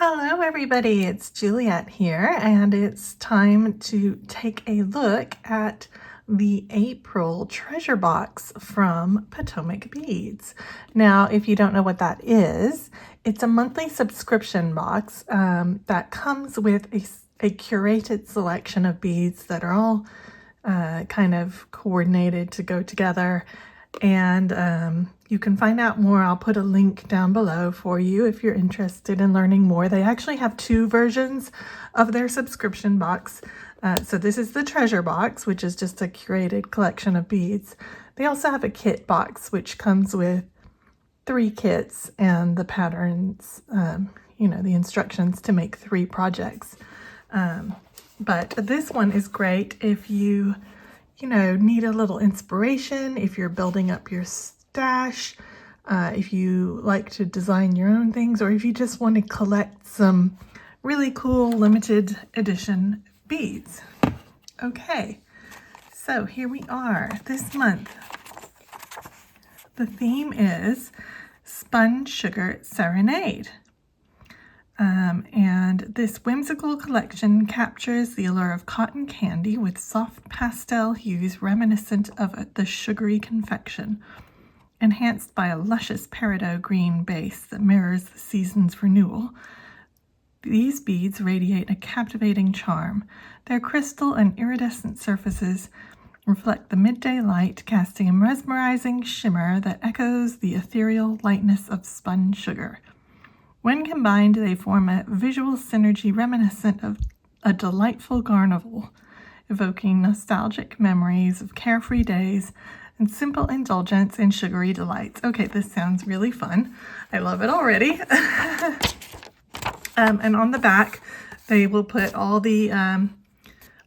Hello everybody, it's Juliet here, and it's time to take a look at the April treasure box from Potomac Beads. Now, if you don't know what that is, it's a monthly subscription box that comes with a curated selection of beads that are all kind of coordinated to go together. And you can find out more. I'll put a link down below for you if you're interested in learning more. They actually have two versions of their subscription box. So this is the treasure box, which is just a curated collection of beads. They also have a kit box, which comes with 3 kits and the patterns, the instructions to make 3 projects. But this one is great if you need a little inspiration, if you're building up your stash, if you like to design your own things, or if you just want to collect some really cool limited edition beads. Okay, so here we are this month. The theme is Spun Sugar Serenade. And this whimsical collection captures the allure of cotton candy with soft pastel hues reminiscent of the sugary confection, enhanced by a luscious peridot green base that mirrors the season's renewal. These beads radiate a captivating charm. Their crystal and iridescent surfaces reflect the midday light, casting a mesmerizing shimmer that echoes the ethereal lightness of spun sugar. When combined, they form a visual synergy reminiscent of a delightful carnival, evoking nostalgic memories of carefree days and simple indulgence in sugary delights. Okay, this sounds really fun. I love it already. And on the back, they will put all the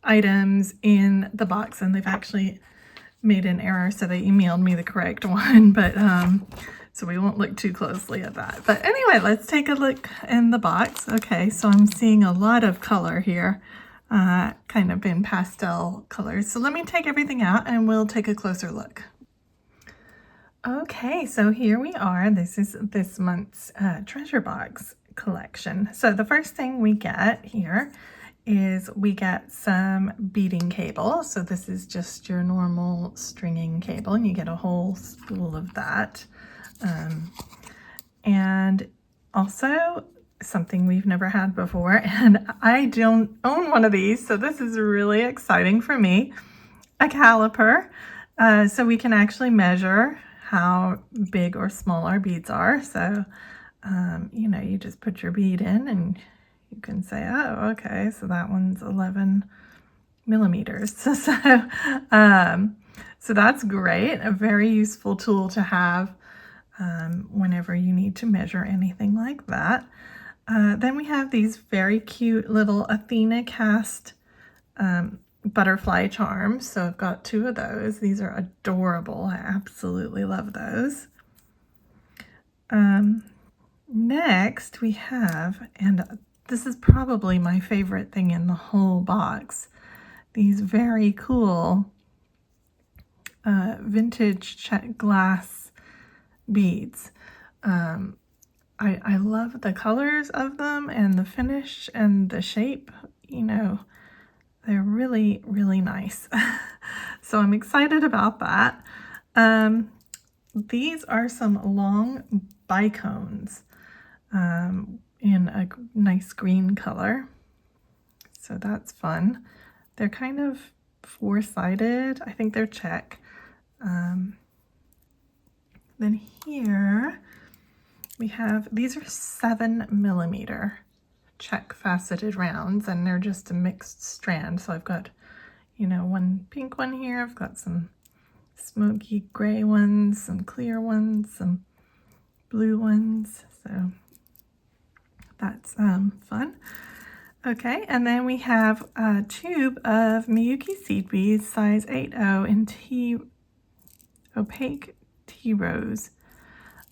items in the box, and they've actually made an error, so they emailed me the correct one, but so we won't look too closely at that. But anyway, let's take a look in the box. Okay, so I'm seeing a lot of color here, kind of in pastel colors. So let me take everything out and we'll take a closer look. Okay, so here we are. This is this month's treasure box collection. So the first thing we get here is we get some beading cable. So this is just your normal stringing cable, and you get a whole spool of that. And also something we've never had before, and I don't own one of these, so this is really exciting for me, a caliper. So we can actually measure how big or small our beads are. So, you just put your bead in and you can say, oh, okay, so that one's 11 millimeters. So that's great. A very useful tool to have whenever you need to measure anything like that. Then we have these very cute little Athena cast butterfly charms. So I've got 2 of those. These are adorable. I absolutely love those. Next we have, and this is probably my favorite thing in the whole box, these very cool vintage Czech glass beads. I love the colors of them and the finish and the shape. They're really, really nice. So I'm excited about that. These are some long bicones in a nice green color. So that's fun. They're kind of 4-sided. I think they're Czech. Then here we have, these are 7 millimeter Czech faceted rounds, and they're just a mixed strand. So I've got, one pink one here. I've got some smoky gray ones, some clear ones, some blue ones. So that's fun. Okay, and then we have a tube of Miyuki seed beads, size 8/0 in opaque tea rose.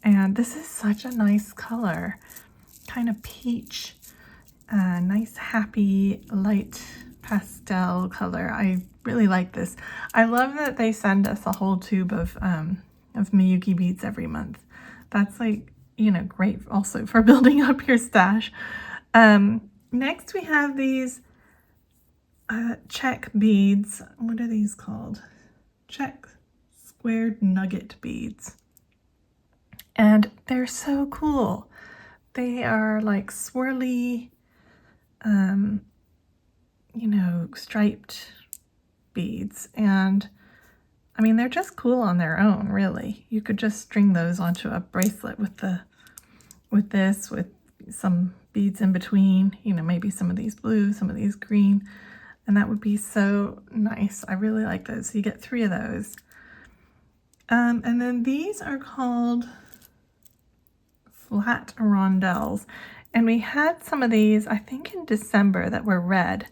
And this is such a nice color, kind of peach, nice happy light pastel color. I really like this. I love that they send us a whole tube of Miyuki beads every month. That's great also for building up your stash. Next we have these Czech beads. What are these called? Czech squared nugget beads. And they're so cool. They are like swirly, you know, striped beads. And I mean, they're just cool on their own, really. You could just string those onto a bracelet with some beads in between, you know, maybe some of these blue, some of these green, and that would be so nice. I really like those. So you get 3 of those. And then these are called flat rondelles. And we had some of these, I think in December, that were red.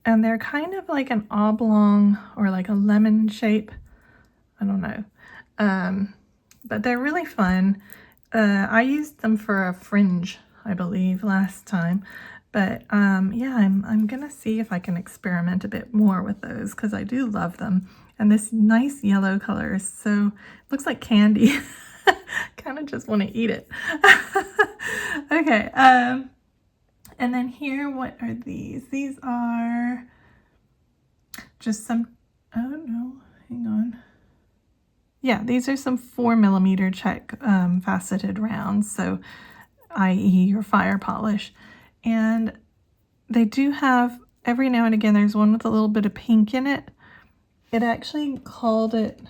And they're kind of like an oblong or like a lemon shape. I don't know. But they're really fun. I used them for a fringe, I believe, last time. But yeah, I'm gonna see if I can experiment a bit more with those because I do love them. And this nice yellow color is so, looks like candy. Kind of just want to eat it. Okay, and then here, what are these? These are just some, oh no, hang on. Yeah, these are some 4mm Czech faceted rounds, so i.e. your fire polish. And they do have, every now and again, there's one with a little bit of pink in it. It actually called it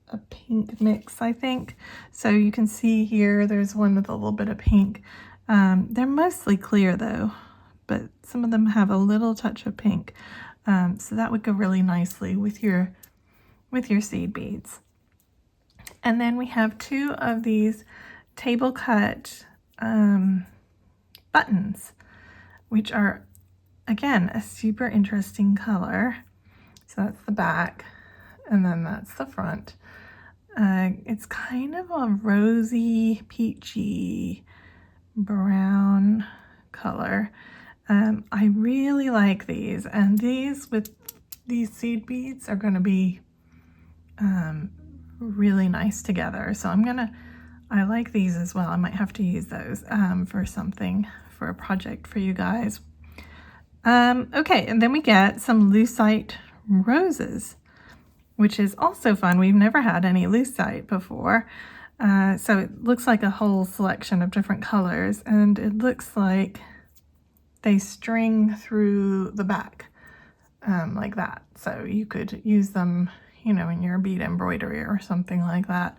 a pink mix, I think. So you can see here, there's one with a little bit of pink. They're mostly clear though, but some of them have a little touch of pink. So that would go really nicely with your seed beads. And then we have 2 of these table cut buttons, which are, again, a super interesting color. So that's the back, and then that's the front. It's kind of a rosy, peachy, brown color. I really like these, and these with these seed beads are going to be really nice together. So I like these as well. I might have to use those for something, for a project for you guys. Okay, and then we get some lucite roses, which is also fun. We've never had any lucite before. So it looks like a whole selection of different colors, and it looks like they string through the back like that. So you could use them, you know, in your bead embroidery or something like that,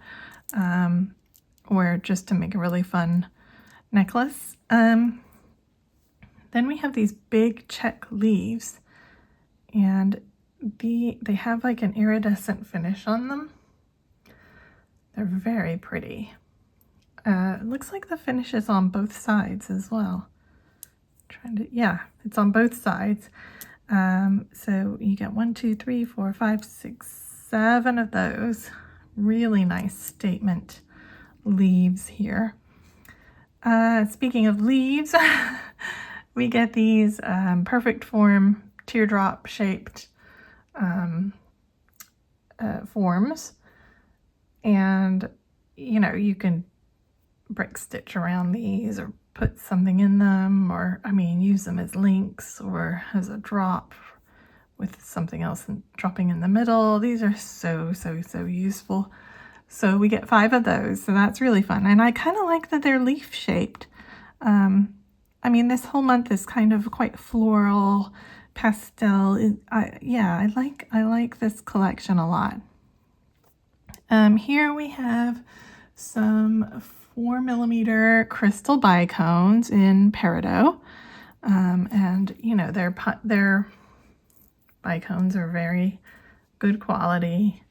or just to make a really fun necklace. Then we have these big Czech leaves, and they have like an iridescent finish on them. They're very pretty. It looks like the finish is on both sides as well. Yeah, it's on both sides. So you get 1, 2, 3, 4, 5, 6, 7 of those. Really nice statement leaves here. Speaking of leaves, we get these perfect form teardrop shaped forms, and you know, you can brick stitch around these or put something in them, or I mean use them as links or as a drop with something else and dropping in the middle. These are so useful. So we get 5 of those, so that's really fun, and I kind of like that they're leaf shaped. I mean, this whole month is kind of quite floral, pastel. Yeah, I like this collection a lot. Here we have some 4mm crystal bicones in peridot, and you know, their bicones are very good quality,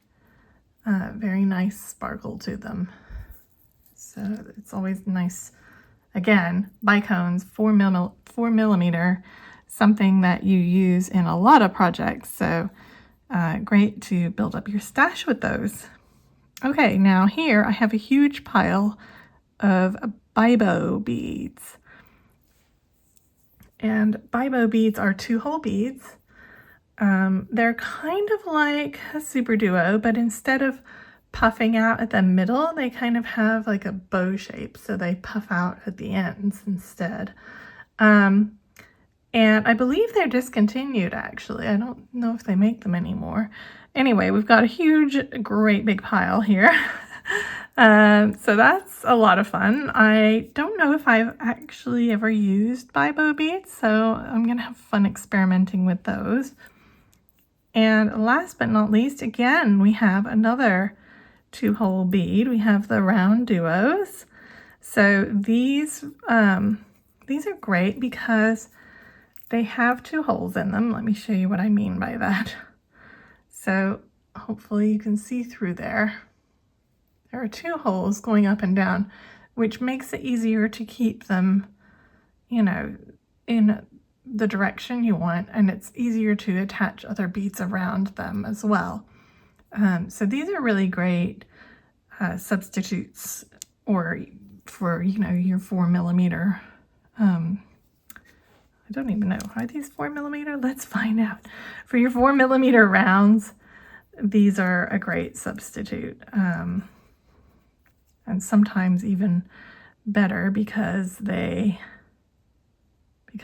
very nice sparkle to them. So it's always nice. Again, bicones, 4mm, something that you use in a lot of projects. So great to build up your stash with those. Okay, now here I have a huge pile of bibo beads. And bibo beads are 2-hole beads. They're kind of like a super duo, but instead of puffing out at the middle. They kind of have like a bow shape, so they puff out at the ends instead. And I believe they're discontinued, actually. I don't know if they make them anymore. Anyway, we've got a huge, great big pile here. So that's a lot of fun. I don't know if I've actually ever used bibow beads, so I'm going to have fun experimenting with those. And last but not least, again, we have another 2-hole bead. We have the round duos. So these are great because they have 2 holes in them. Let me show you what I mean by that. So hopefully you can see through there. There are 2 holes going up and down, which makes it easier to keep them, you know, in the direction you want, and it's easier to attach other beads around them as well. So these are really great substitutes, or for, you know, your 4mm. I don't even know, are these 4mm? Let's find out. For your 4mm rounds, these are a great substitute. And sometimes even better because they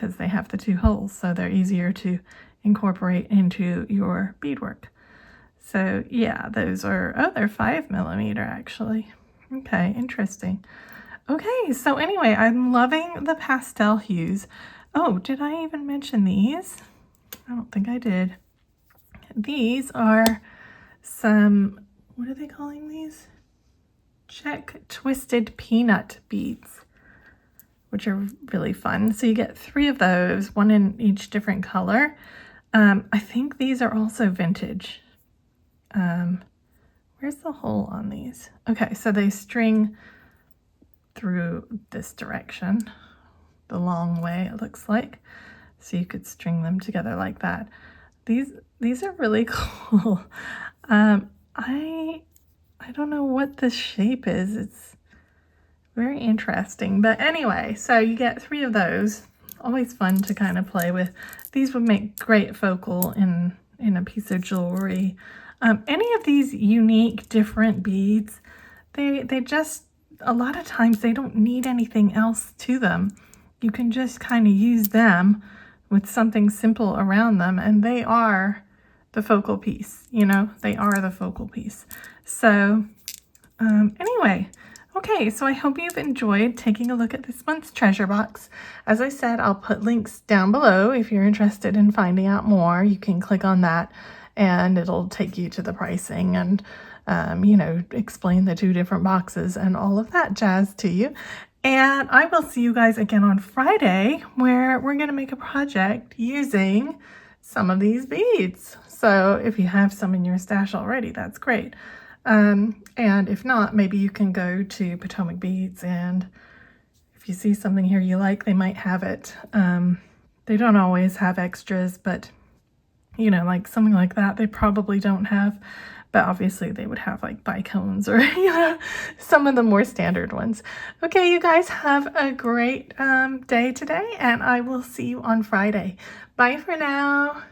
have the 2 holes, so they're easier to incorporate into your beadwork. So yeah, those are, oh, they're 5mm actually. Okay, interesting. Okay, so anyway, I'm loving the pastel hues. Oh, did I even mention these? I don't think I did. These are some, what are they calling these? Czech twisted peanut beads, which are really fun. So you get 3 of those, 1 in each different color. I think these are also vintage. Where's the hole on these? Okay, so they string through this direction, the long way it looks like. So you could string them together like that. These are really cool. I don't know what this shape is. It's very interesting. But anyway, so you get 3 of those. Always fun to kind of play with. These would make great focal in a piece of jewelry. Any of these unique, different beads, they just, a lot of times they don't need anything else to them. You can just kind of use them with something simple around them, and they are the focal piece, you know, they are the focal piece. So anyway, okay, so I hope you've enjoyed taking a look at this month's treasure box. As I said, I'll put links down below. If you're interested in finding out more, you can click on that and it'll take you to the pricing and, you know, explain the 2 different boxes and all of that jazz to you. And I will see you guys again on Friday, where we're going to make a project using some of these beads. So if you have some in your stash already, that's great. And if not, maybe you can go to Potomac Beads, and if you see something here you like, they might have it. They don't always have extras, but you know, like something like that, they probably don't have, but obviously they would have like bicones or, you know, some of the more standard ones. Okay, you guys have a great day today, and I will see you on Friday. Bye for now.